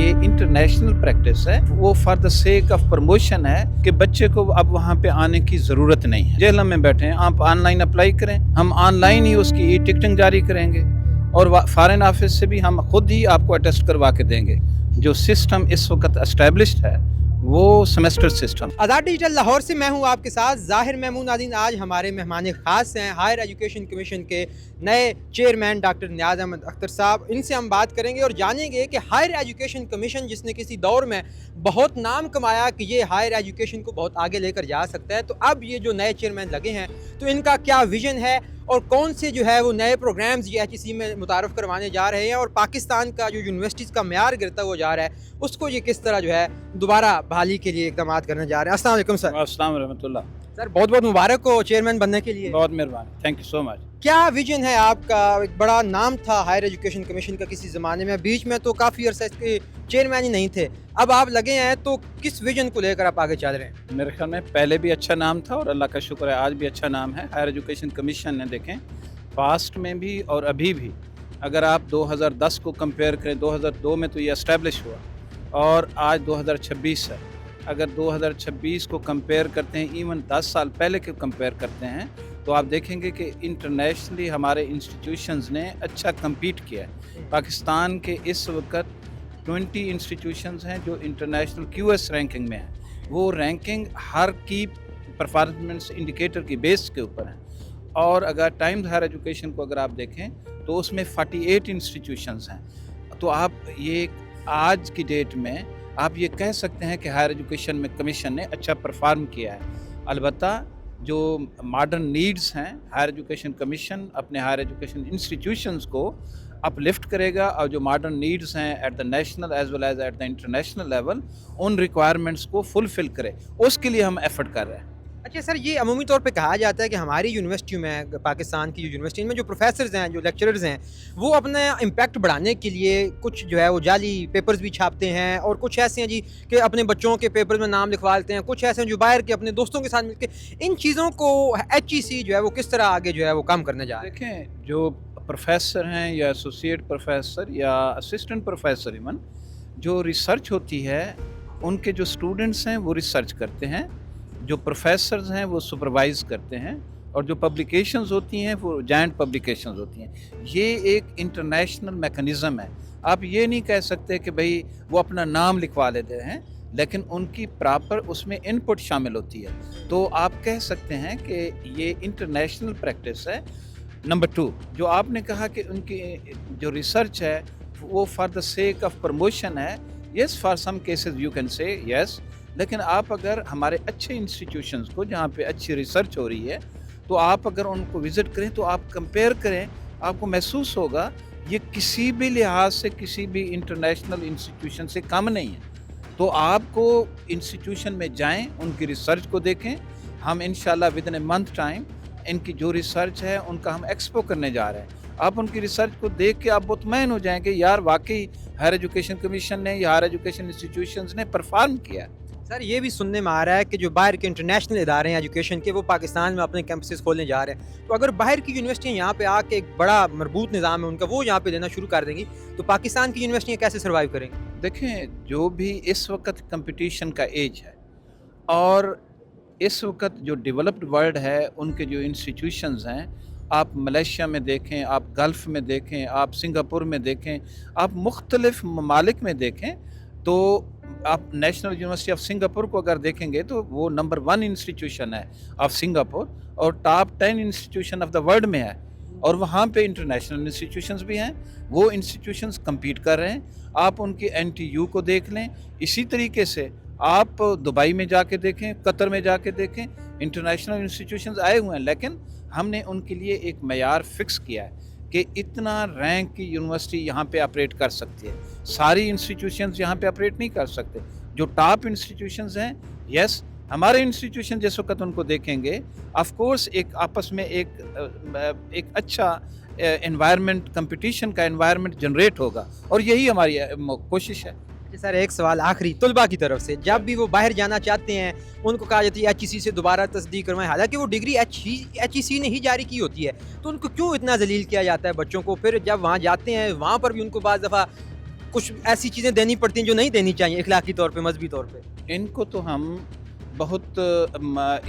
ये international practice है, वो for the sake of promotion है कि बच्चे को अब वहाँ पे आने की ज़रूरत नहीं है। जेल में बैठे हैं, आप ऑनलाइन अप्लाई करें, हम ऑनलाइन ही उसकी ई टिकटिंग जारी करेंगे और फॉरेन ऑफिस से भी हम खुद ही आपको अटेस्ट करवा के देंगे। जो सिस्टम इस वक्त एस्टेब्लिश्ड है वो सेमेस्टर सिस्टम। आज़ाद डिजिटल लाहौर से मैं हूं आपके साथ ज़ाहिर महमूद नाज़रीन। आज हमारे मेहमान ख़ास हैं हायर एजुकेशन कमीशन के नए चेयरमैन डॉक्टर नियाज़ अहमद अख्तर साहब। इनसे हम बात करेंगे और जानेंगे कि हायर एजुकेशन कमीशन जिसने किसी दौर में बहुत नाम कमाया कि ये हायर एजुकेशन को बहुत आगे लेकर जा सकता है, तो अब ये जो नए चेयरमैन लगे हैं तो इनका क्या विज़न है और कौन से जो है वो नए प्रोग्राम्स ये HEC में मुतारफ़ करवाने जा रहे हैं और पाकिस्तान का जो यूनिवर्सिटीज़ का म्यार गिरता हुआ जा रहा है उसको ये किस तरह जो है दोबारा बहाली के लिए इक़दाम करने जा रहे हैं। अस्सलाम वालेकुम सर। अस्सलाम वालेकुम रहमतुल्लाह। सर बहुत बहुत मुबारक हो चेयरमैन बनने के लिए। बहुत मेहरबानी, थैंक यू सो मच। क्या विजन है आपका? एक बड़ा नाम था हायर एजुकेशन कमीशन का किसी ज़माने में, बीच में तो काफ़ी अरसा इसके चेयरमैन ही नहीं थे, अब आप लगे हैं तो किस विजन को लेकर आप आगे चल रहे हैं? मेरे ख्याल में पहले भी अच्छा नाम था और अल्लाह का शुक्र है आज भी अच्छा नाम है। हायर एजुकेशन कमीशन ने देखें पास्ट में भी और अभी भी, अगर आप 2010 को कंपेयर करें, 2002 में तो ये एस्टेब्लिश हुआ और आज 2026 है। अगर 2026 को कंपेयर करते हैं, इवन 10 साल पहले के कंपेयर करते हैं, तो आप देखेंगे कि इंटरनेशनली हमारे इंस्टीट्यूशंस ने अच्छा कम्पीट किया है। पाकिस्तान के इस वक्त 20 इंस्टीट्यूशंस हैं जो इंटरनेशनल QS रैंकिंग में हैं। वो रैंकिंग हर की परफॉर्मेंस इंडिकेटर की बेस के ऊपर है। और अगर टाइम्स हायर एजुकेशन को अगर आप देखें तो उसमें 48 इंस्टीट्यूशंस हैं। तो आप ये आज की डेट में आप ये कह सकते हैं कि हायर एजुकेशन में कमीशन ने अच्छा परफॉर्म किया है। अलबत्ता जो मॉडर्न नीड्स हैं, हायर एजुकेशन कमीशन अपने हायर एजुकेशन इंस्टीट्यूशंस को अपलिफ्ट करेगा और जो मॉडर्न नीड्स हैं at the national as well as at the international level, उन रिक्वायरमेंट्स को फुलफ़िल करे, उसके लिए हम एफर्ट कर रहे हैं। अच्छा सर, ये अमूमी तौर पे कहा जाता है कि हमारी यूनिवर्सिटी में, पाकिस्तान की यूनिवर्सिटी में जो प्रोफेसर्स हैं, जो लेक्चरर्स हैं, वो अपना इम्पैक्ट बढ़ाने के लिए कुछ जो है वो जाली पेपर्स भी छापते हैं और कुछ ऐसे हैं जी कि अपने बच्चों के पेपर में नाम लिखवा लेते हैं, कुछ ऐसे हैं जो बाहर के अपने दोस्तों के साथ मिलकर इन चीज़ों को HEC जो है वो किस तरह आगे जो है वो काम करने जा रहे हैं? देखें, जो प्रोफेसर हैं या एसोसिएट प्रोफेसर या असिस्टेंट प्रोफेसर, इवन जो रिसर्च होती है, उनके जो स्टूडेंट्स हैं वो रिसर्च करते हैं, जो प्रोफेसर्स हैं वो सुपरवाइज करते हैं और जो पब्लिकेशंस होती हैं वो जॉइंट पब्लिकेशंस होती हैं। ये एक इंटरनेशनल मैकेनिज़्म है। आप ये नहीं कह सकते कि भाई वो अपना नाम लिखवा लेते हैं, लेकिन उनकी प्रॉपर उसमें इनपुट शामिल होती है। तो आप कह सकते हैं कि ये इंटरनेशनल प्रैक्टिस है। नंबर 2, जो आपने कहा कि उनकी जो रिसर्च है वो for the sake of promotion है। Yes, for some cases you can say yes, लेकिन आप अगर हमारे अच्छे इंस्टीट्यूशंस को जहाँ पे अच्छी रिसर्च हो रही है तो आप अगर उनको विज़िट करें तो आप कंपेयर करें, आपको महसूस होगा ये किसी भी लिहाज से किसी भी इंटरनेशनल इंस्टीट्यूशन से कम नहीं है। तो आपको इंस्टीट्यूशन में जाएं, उनकी रिसर्च को देखें। हम इंशाल्लाह with in a month time इनकी जो रिसर्च है उनका हम एक्सपो करने जा रहे हैं। आप उनकी रिसर्च को देख के आप मुतमईन हो जाएंगे, यार वाकई हायर एजुकेशन कमीशन ने या हायर एजुकेशन इंस्टीट्यूशंस ने परफॉर्म किया। सर ये भी सुनने में आ रहा है कि जो बाहर के इंटरनेशनल इदारे हैं एजुकेशन के, वो पाकिस्तान में अपने कैंपसेस खोलने जा रहे हैं, तो अगर बाहर की यूनिवर्सिटियाँ यहाँ पे आके एक बड़ा मरबूत निज़ाम है उनका, वो यहाँ पे देना शुरू कर देंगी, तो पाकिस्तान की यूनिवर्सिटियाँ कैसे सर्वाइव करेंगी? देखें, जो भी इस वक्त कंपटीशन का एज है और इस वक्त जो डेवलप्ड वर्ल्ड है, उनके जो इंस्टीट्यूशंस हैं, आप मलेशिया में देखें, आप गल्फ़ में देखें, आप सिंगापुर में देखें, आप मुख्तलिफ ममालिक में देखें, तो आप नेशनल यूनिवर्सिटी ऑफ सिंगापुर को अगर देखेंगे तो वो नंबर 1 इंस्टीट्यूशन है ऑफ सिंगापुर और top 10 institution of the world में है। और वहाँ पे इंटरनेशनल इंस्टीट्यूशंस भी हैं, वो इंस्टीट्यूशंस compete कर रहे हैं। आप उनकी NTU को देख लें, इसी तरीके से आप दुबई में जाके देखें, कतर में जाके देखें, इंटरनेशनल इंस्टीट्यूशंस आए हुए हैं, लेकिन हमने उनके लिए एक मयार फिक्स किया है कि इतना रैंक की यूनिवर्सिटी यहाँ पे ऑपरेट कर सकती है। सारी इंस्टीट्यूशंस यहाँ पे ऑपरेट नहीं कर सकते। जो टॉप इंस्टीट्यूशंस हैं, यस, हमारे इंस्टीट्यूशन जिस वक्त उनको देखेंगे, ऑफ कोर्स एक आपस में एक अच्छा एनवायरनमेंट, कंपटीशन का एनवायरनमेंट जनरेट होगा और यही हमारी कोशिश है। सर एक सवाल आखिरी तलबा की तरफ से, जब भी वो बाहर जाना चाहते हैं उनको कहा जाती है HEC से दोबारा तस्दीक करवाएं, हालांकि वो डिग्री HEC ने ही जारी की होती है, तो उनको क्यों इतना जलील किया जाता है बच्चों को? फिर जब वहाँ जाते हैं वहाँ पर भी उनको बाज़ दफ़ा कुछ ऐसी चीज़ें देनी पड़ती हैं जो नहीं देनी चाहिए इखलाकी तौर पे, मजहबी तौर पे? इनको तो हम बहुत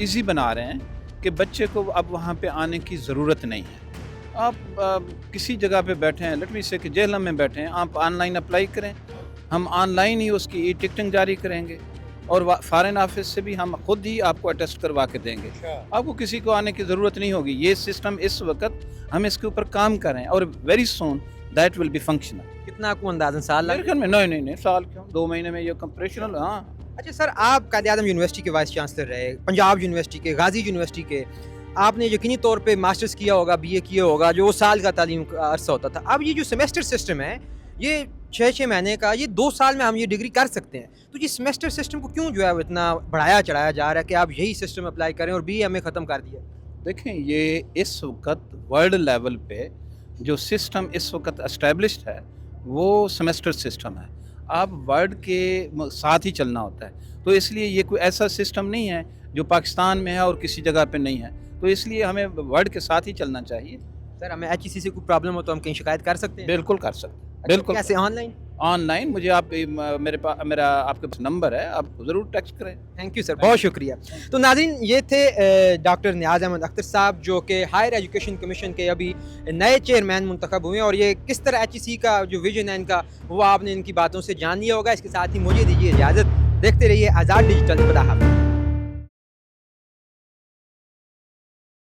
इजी बना रहे हैं कि बच्चे को अब वहाँ पे आने की ज़रूरत नहीं है। आप किसी जगह पे बैठे हैं, लेट मी से कि जेहलम में बैठे हैं, आप ऑनलाइन अप्लाई करें, हम ऑनलाइन ही उसकी ई टिकटिंग जारी करेंगे और फॉरेन ऑफिस से भी हम खुद ही आपको अटेस्ट करवा के देंगे। आपको किसी को आने की ज़रूरत नहीं होगी। ये सिस्टम इस वक्त हम इसके ऊपर काम कर रहे हैं और very soon that will be functional. कितना आपको अंदाज़न साल मेरे लगे? ख्याल में नहीं साल क्यों, 2 महीने में ये ऑपरेशनल। हाँ, अच्छा सर, आप कायद-ए-आज़म यूनिवर्सिटी के वाइस चांसलर रहे, पंजाब यूनिवर्सिटी के, गाज़ी यूनिवर्सिटी के, आपने यकीनी तौर पे मास्टर्स किया होगा, बीए किया होगा, जो साल का तालीम का अरसा होता था। अब ये जो सेमेस्टर सिस्टम है, ये 6-6 महीने का, ये 2 साल में हम ये डिग्री कर सकते हैं। तो ये सेमेस्टर सिस्टम को क्यों जो है वो इतना बढ़ाया चढ़ाया जा रहा है कि आप यही सिस्टम अप्लाई करें और बीए हमें ख़त्म कर दिया? देखें, ये इस वक्त वर्ल्ड लेवल पे जो सिस्टम इस वक्त एस्टेब्लिश्ड है वो सेमेस्टर सिस्टम है। आप वर्ल्ड के साथ ही चलना होता है, तो इसलिए ये कोई ऐसा सिस्टम नहीं है जो पाकिस्तान में है और किसी जगह पे नहीं है, तो इसलिए हमें वर्ल्ड के साथ ही चलना चाहिए। सर, हमें HEC से कोई प्रॉब्लम हो तो हम कहीं शिकायत कर सकते हैं? बिल्कुल कर सकते हैं, अच्छा, बिल्कुल। कैसे, ऑनलाइन? ऑनलाइन मुझे आप मेरा आपके पास नंबर है, आप ज़रूर टेक्स्ट करें। थैंक यू सर, बहुत शुक्रिया। तो नाज़रीन, ये थे डॉक्टर नियाज़ अहमद अख्तर साहब, जो कि हायर एजुकेशन कमीशन के अभी नए चेयरमैन मुंतखब हुए हैं, और ये किस तरह HEC का जो विजन है इनका, वो आपने इनकी बातों से जान लिया होगा। इसके साथ ही मुझे दीजिए इजाज़त। देखते रहिए आज़ाद डिजिटल। खुदा हाफ़िज़।